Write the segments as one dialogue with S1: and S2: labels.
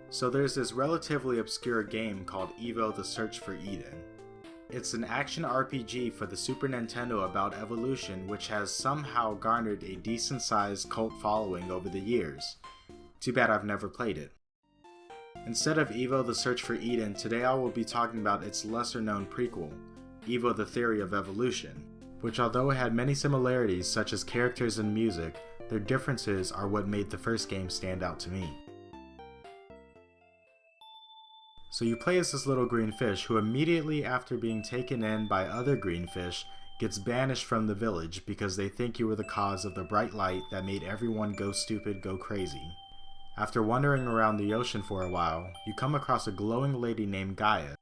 S1: So there's this relatively obscure game called EVO The Search for Eden. It's an action RPG for the Super Nintendo about evolution which has somehow garnered a decent sized cult following over the years. Too bad I've never played it. Instead of EVO The Search for Eden, today I will be talking about its lesser known prequel, EVO The Theory of Evolution, which although it had many similarities such as characters and music, their differences are what made the first game stand out to me. So you play as this little green fish who immediately after being taken in by other green fish gets banished from the village because they think you were the cause of the bright light that made everyone go stupid, go crazy. After wandering around the ocean for a while, you come across a glowing lady named Gaia.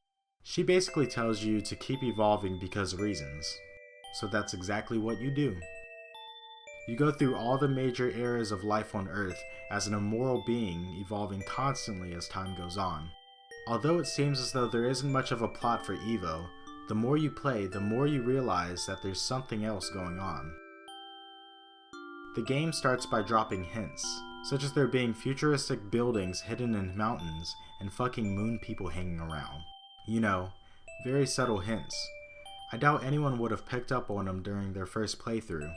S1: She basically tells you to keep evolving because of reasons. So that's exactly what you do. You go through all the major eras of life on Earth as an immoral being evolving constantly as time goes on. Although it seems as though there isn't much of a plot for EVO, the more you play, the more you realize that there's something else going on. The game starts by dropping hints, such as there being futuristic buildings hidden in mountains and fucking moon people hanging around. You know, very subtle hints. I doubt anyone would have picked up on them during their first playthrough.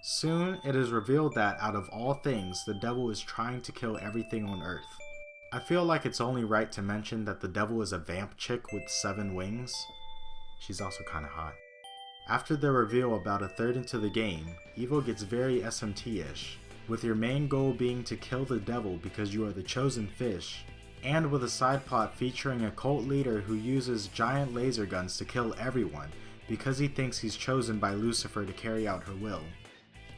S1: Soon, it is revealed that out of all things, the devil is trying to kill everything on Earth. I feel like it's only right to mention that the devil is a vamp chick with 7 wings. She's also kinda hot. After the reveal about a third into the game, EVO gets very SMT-ish, with your main goal being to kill the devil because you are the chosen fish, and with a side plot featuring a cult leader who uses giant laser guns to kill everyone because he thinks he's chosen by Lucifer to carry out her will.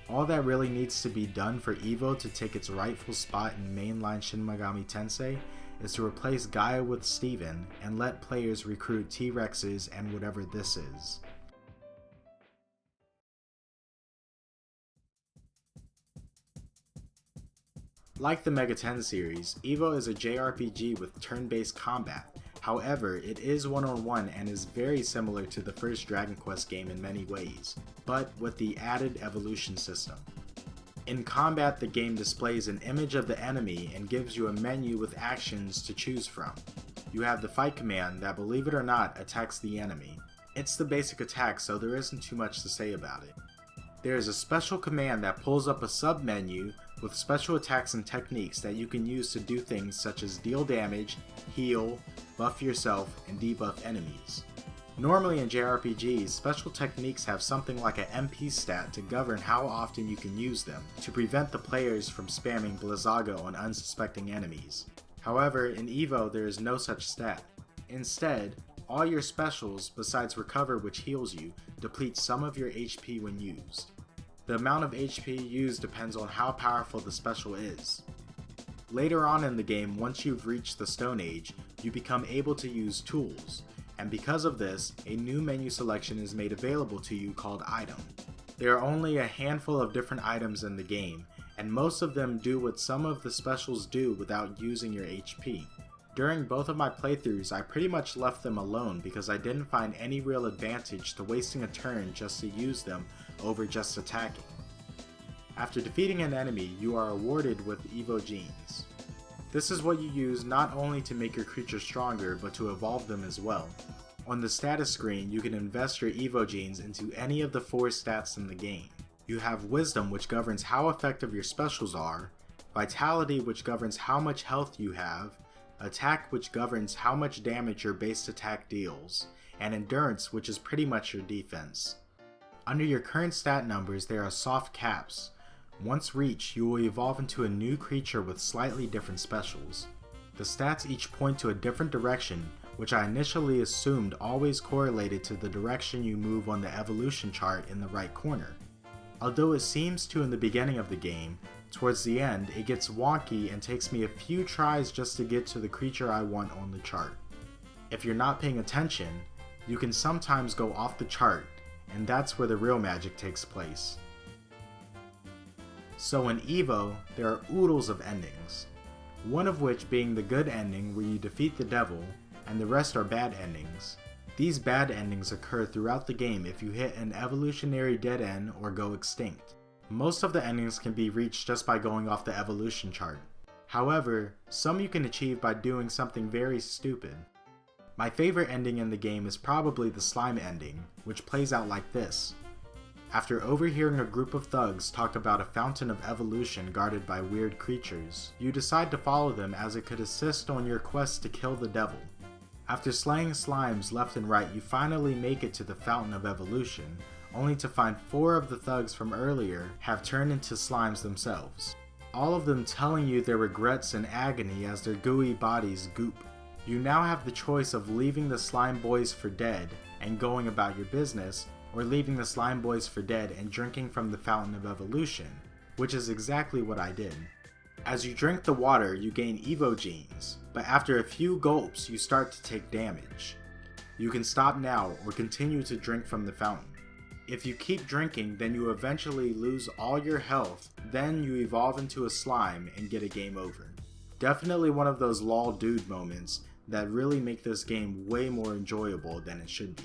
S1: All that really needs to be done for EVO to take its rightful spot in mainline Shin Megami Tensei is to replace Gaia with Steven and let players recruit T-Rexes and whatever this is. Like the Mega 10 series, EVO is a JRPG with turn-based combat. However, it is one-on-one and is very similar to the first Dragon Quest game in many ways, but with the added evolution system. In combat, the game displays an image of the enemy and gives you a menu with actions to choose from. You have the fight command that, believe it or not, attacks the enemy. It's the basic attack, so there isn't too much to say about it. There is a special command that pulls up a sub-menu with special attacks and techniques that you can use to do things such as deal damage, heal, buff yourself, and debuff enemies. Normally in JRPGs, special techniques have something like an MP stat to govern how often you can use them, to prevent the players from spamming Blizzaga on unsuspecting enemies. However, in EVO there is no such stat. Instead, all your specials, besides Recover which heals you, deplete some of your HP when used. The amount of HP used depends on how powerful the special is. Later on in the game, once you've reached the Stone Age, you become able to use tools, and because of this, a new menu selection is made available to you called Item. There are only a handful of different items in the game, and most of them do what some of the specials do without using your HP. During both of my playthroughs, I pretty much left them alone because I didn't find any real advantage to wasting a turn just to use them over just attacking. After defeating an enemy, you are awarded with EVO genes. This is what you use not only to make your creature stronger, but to evolve them as well. On the status screen, you can invest your EVO genes into any of the 4 stats in the game. You have Wisdom, which governs how effective your specials are, Vitality, which governs how much health you have, Attack, which governs how much damage your base attack deals, and Endurance, which is pretty much your defense. Under your current stat numbers, there are soft caps. Once reached, you will evolve into a new creature with slightly different specials. The stats each point to a different direction, which I initially assumed always correlated to the direction you move on the evolution chart in the right corner. Although it seems to in the beginning of the game, towards the end it gets wonky and takes me a few tries just to get to the creature I want on the chart. If you're not paying attention, you can sometimes go off the chart, and that's where the real magic takes place. So in EVO, there are oodles of endings, one of which being the good ending where you defeat the devil, and the rest are bad endings. These bad endings occur throughout the game if you hit an evolutionary dead end or go extinct. Most of the endings can be reached just by going off the evolution chart. However, some you can achieve by doing something very stupid. My favorite ending in the game is probably the slime ending, which plays out like this. After overhearing a group of thugs talk about a fountain of evolution guarded by weird creatures, you decide to follow them as it could assist on your quest to kill the devil. After slaying slimes left and right, you finally make it to the fountain of evolution, only to find 4 of the thugs from earlier have turned into slimes themselves. All of them telling you their regrets and agony as their gooey bodies goop. You now have the choice of leaving the slime boys for dead and going about your business, or leaving the slime boys for dead and drinking from the fountain of evolution, which is exactly what I did. As you drink the water, you gain EVO genes, but after a few gulps you start to take damage. You can stop now or continue to drink from the fountain. If you keep drinking, then you eventually lose all your health, then you evolve into a slime and get a game over. Definitely one of those lol dude moments that really make this game way more enjoyable than it should be.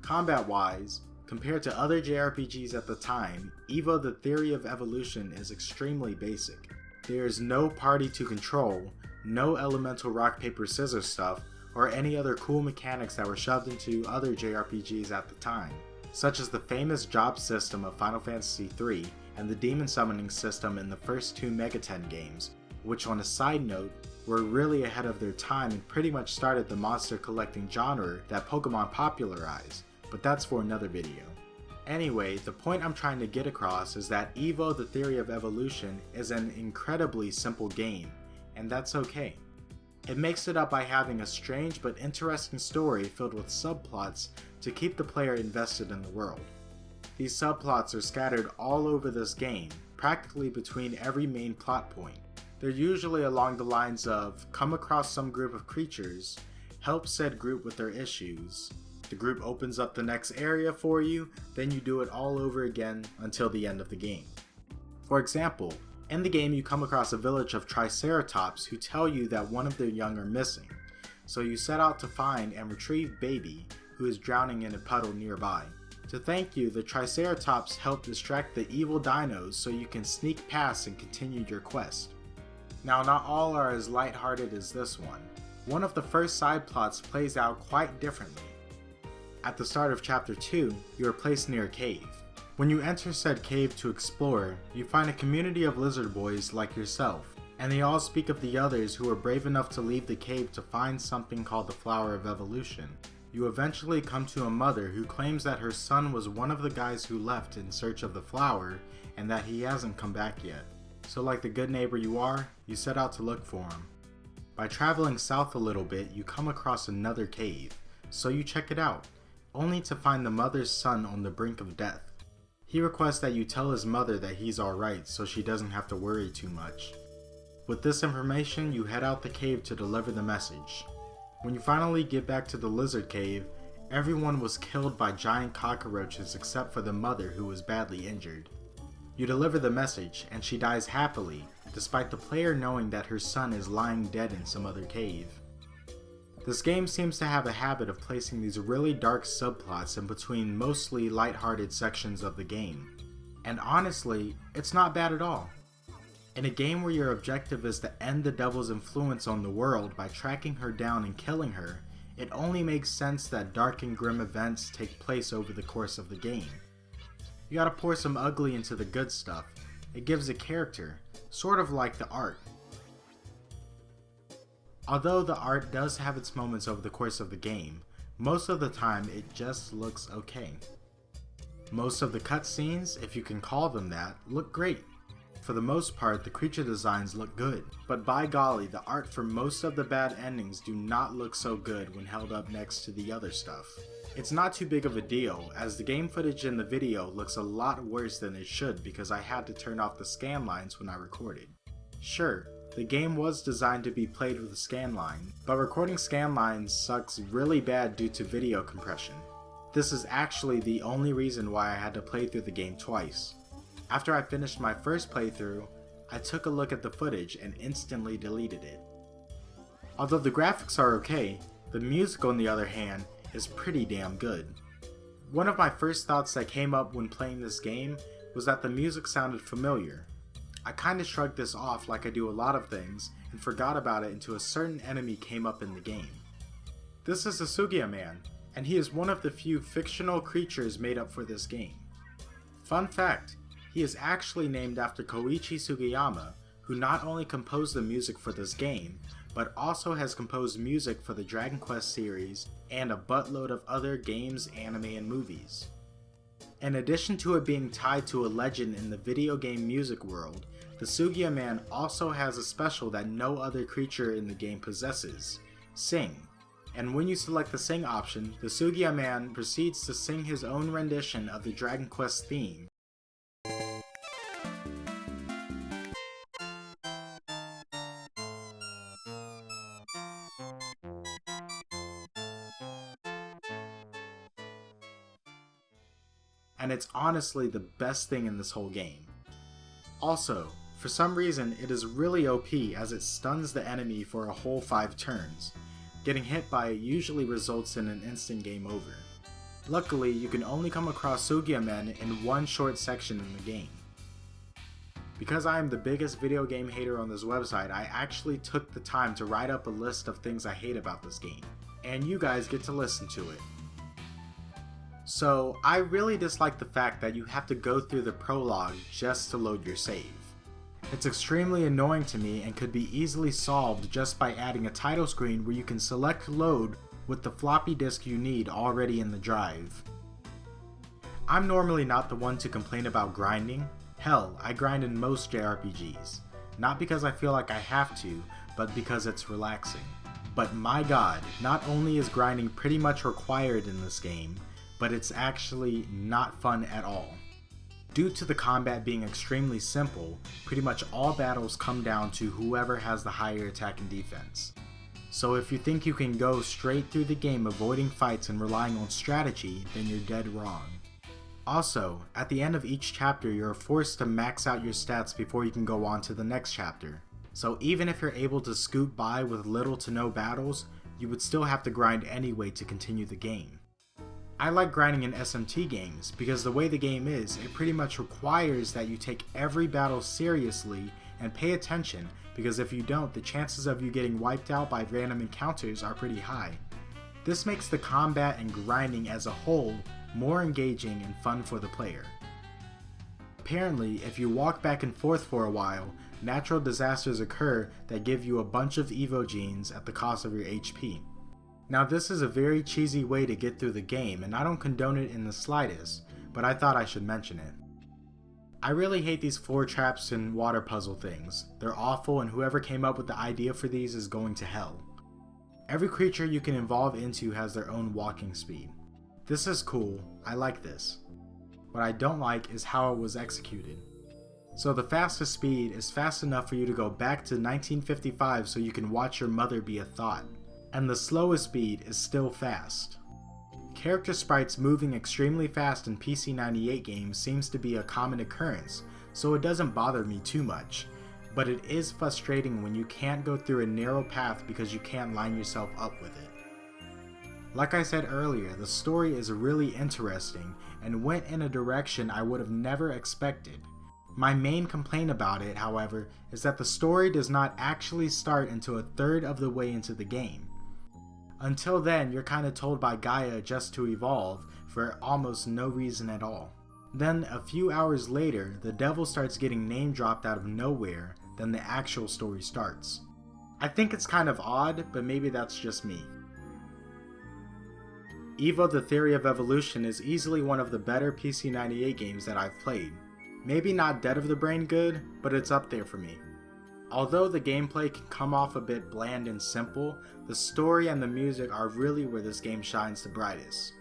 S1: Combat wise, compared to other JRPGs at the time, EVO the Theory of Evolution is extremely basic. There is no party to control, no elemental rock paper scissors stuff, or any other cool mechanics that were shoved into other JRPGs at the time, such as the famous job system of Final Fantasy III and the demon summoning system in the first 2 Megaten games, which on a side note, were really ahead of their time and pretty much started the monster collecting genre that Pokemon popularized, but that's for another video. Anyway, the point I'm trying to get across is that EVO the Theory of Evolution is an incredibly simple game, and that's okay. It makes it up by having a strange but interesting story filled with subplots to keep the player invested in the world. These subplots are scattered all over this game, practically between every main plot point. They're usually along the lines of come across some group of creatures, help said group with their issues, the group opens up the next area for you, then you do it all over again until the end of the game. For example, in the game you come across a village of Triceratops who tell you that one of their young are missing, so you set out to find and retrieve Baby, who is drowning in a puddle nearby. To thank you, the Triceratops help distract the evil dinos so you can sneak past and continue your quest. Now, not all are as lighthearted as this one. One of the first side plots plays out quite differently. At the start of Chapter 2, you are placed near a cave. When you enter said cave to explore, you find a community of lizard boys like yourself, and they all speak of the others who were brave enough to leave the cave to find something called the Flower of Evolution. You eventually come to a mother who claims that her son was one of the guys who left in search of the flower, and that he hasn't come back yet. So like the good neighbor you are, you set out to look for him. By traveling south a little bit, you come across another cave, so you check it out, only to find the mother's son on the brink of death. He requests that you tell his mother that he's alright so she doesn't have to worry too much. With this information, you head out the cave to deliver the message. When you finally get back to the lizard cave, everyone was killed by giant cockroaches except for the mother who was badly injured. You deliver the message, and she dies happily, despite the player knowing that her son is lying dead in some other cave. This game seems to have a habit of placing these really dark subplots in between mostly lighthearted sections of the game. And honestly, it's not bad at all. In a game where your objective is to end the devil's influence on the world by tracking her down and killing her, it only makes sense that dark and grim events take place over the course of the game. You gotta pour some ugly into the good stuff. It gives it character, sort of like the art. Although the art does have its moments over the course of the game, most of the time it just looks okay. Most of the cutscenes, if you can call them that, look great. For the most part, the creature designs look good, but by golly, the art for most of the bad endings do not look so good when held up next to the other stuff. It's not too big of a deal, as the game footage in the video looks a lot worse than it should because I had to turn off the scan lines when I recorded. Sure, the game was designed to be played with a scan line, but recording scan lines sucks really bad due to video compression. This is actually the only reason why I had to play through the game twice. After I finished my first playthrough, I took a look at the footage and instantly deleted it. Although the graphics are okay, the music on the other hand is pretty damn good. One of my first thoughts that came up when playing this game was that the music sounded familiar. I kinda shrugged this off like I do a lot of things and forgot about it until a certain enemy came up in the game. This is the Sugia Man, and he is one of the few fictional creatures made up for this game. Fun fact, he is actually named after Koichi Sugiyama, who not only composed the music for this game, but also has composed music for the Dragon Quest series and a buttload of other games, anime, and movies. In addition to it being tied to a legend in the video game music world, the Sugia Man also has a special that no other creature in the game possesses, Sing. And when you select the Sing option, the Sugia Man proceeds to sing his own rendition of the Dragon Quest theme. And it's honestly the best thing in this whole game. Also, for some reason it is really OP as it stuns the enemy for a whole 5 turns. Getting hit by it usually results in an instant game over. Luckily, you can only come across Sugia Men in one short section in the game. Because I am the biggest video game hater on this website, I actually took the time to write up a list of things I hate about this game, and you guys get to listen to it. So, I really dislike the fact that you have to go through the prologue just to load your save. It's extremely annoying to me and could be easily solved just by adding a title screen where you can select load with the floppy disk you need already in the drive. I'm normally not the one to complain about grinding. Hell, I grind in most JRPGs. Not because I feel like I have to, but because it's relaxing. But my god, not only is grinding pretty much required in this game, but it's actually not fun at all. Due to the combat being extremely simple, pretty much all battles come down to whoever has the higher attack and defense. So if you think you can go straight through the game avoiding fights and relying on strategy, then you're dead wrong. Also, at the end of each chapter you're forced to max out your stats before you can go on to the next chapter. So even if you're able to scoot by with little to no battles, you would still have to grind anyway to continue the game. I like grinding in SMT games because the way the game is, it pretty much requires that you take every battle seriously and pay attention, because if you don't, the chances of you getting wiped out by random encounters are pretty high. This makes the combat and grinding as a whole more engaging and fun for the player. Apparently, if you walk back and forth for a while, natural disasters occur that give you a bunch of EVO genes at the cost of your HP. Now this is a very cheesy way to get through the game, and I don't condone it in the slightest, but I thought I should mention it. I really hate these floor traps and water puzzle things. They're awful, and whoever came up with the idea for these is going to hell. Every creature you can evolve into has their own walking speed. This is cool, I like this. What I don't like is how it was executed. So the fastest speed is fast enough for you to go back to 1955 so you can watch your mother be a thought. And the slowest speed is still fast. Character sprites moving extremely fast in PC-98 games seems to be a common occurrence, so it doesn't bother me too much, but it is frustrating when you can't go through a narrow path because you can't line yourself up with it. Like I said earlier, the story is really interesting and went in a direction I would have never expected. My main complaint about it, however, is that the story does not actually start until a third of the way into the game. Until then, you're kinda told by Gaia just to evolve for almost no reason at all. Then, a few hours later, the devil starts getting name dropped out of nowhere, then the actual story starts. I think it's kind of odd, but maybe that's just me. EVO The Theory of Evolution is easily one of the better PC-98 games that I've played. Maybe not dead of the brain good, but it's up there for me. Although the gameplay can come off a bit bland and simple, the story and the music are really where this game shines the brightest.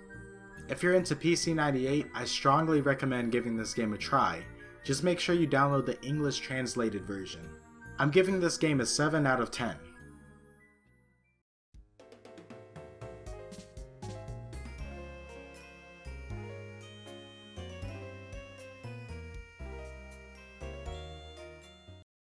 S1: If you're into PC-98, I strongly recommend giving this game a try. Just make sure you download the English translated version. I'm giving this game a 7 out of 10.